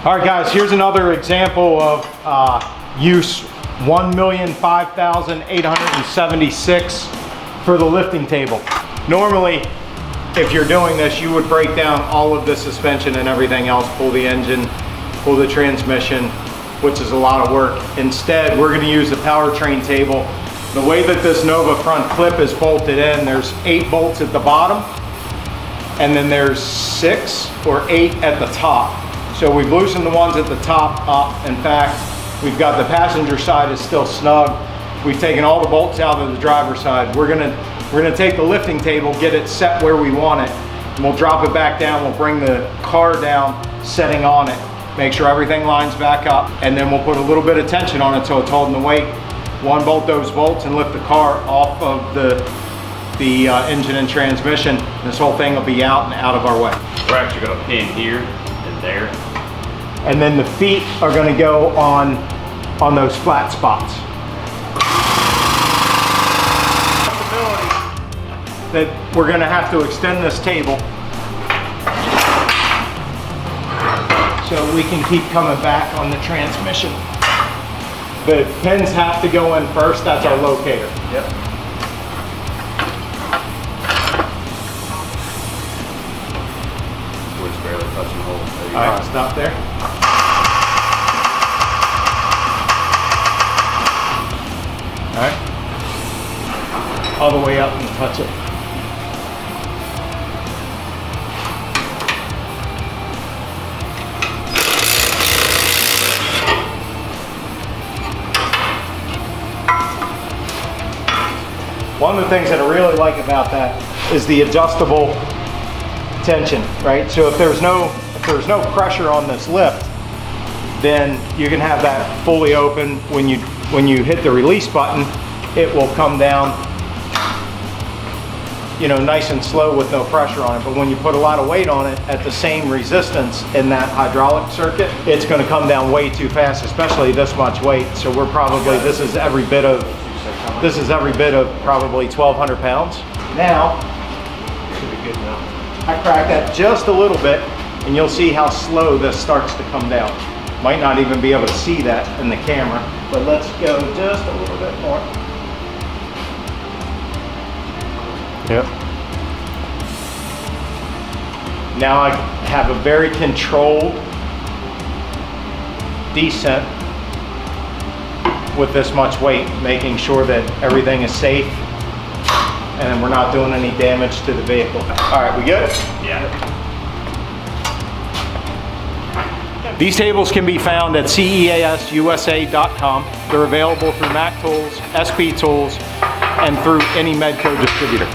All right, guys, here's another example of use 1,005,876 for the lifting table. Normally, if you're doing this, you would break down all of the suspension and everything else, pull the engine, pull the transmission, which is a lot of work. Instead, we're gonna use the powertrain table. The way that this Nova front clip is bolted in, there's 8 bolts at the bottom, and then there's 6 or 8 at the top. So we've loosened the ones at the top up. In fact, we've got the passenger side is still snug. We've taken all the bolts out of the driver's side. We're gonna take the lifting table, get it set where we want it, and we'll drop it back down. We'll bring the car down, setting on it, make sure everything lines back up, and then we'll put a little bit of tension on it so it's holding the weight. One bolt those bolts and lift the car off of the engine and transmission. This whole thing will be out and out of our way. We're actually gonna pin here and there. And then the feet are gonna go on those flat spots. That we're gonna have to extend this table so we can keep coming back on the transmission. The pins have to go in first, that's our locator. Yep. We're just barely touching holes. All right, stop there. All right. All the way up and touch it. One of the things that I really like about that is the adjustable tension, right? So if there's no pressure on this lift, then you can have that fully open. When you hit the release button, it will come down, you know, nice and slow with no pressure on it. But when you put a lot of weight on it at the same resistance in that hydraulic circuit, it's going to come down way too fast, especially this much weight. So we're probably, this is every bit of probably 1,200 pounds. Now, Should be good now. I crack that just a little bit, and you'll see how slow this starts to come down. Might not even be able to see that in the camera, but let's go just a little bit more. Yep. Now I have a very controlled descent with this much weight, making sure that everything is safe and we're not doing any damage to the vehicle. All right, we good? Yeah. These tables can be found at CEASUSA.com. They're available through Mac Tools, SP Tools, and through any Medco distributor.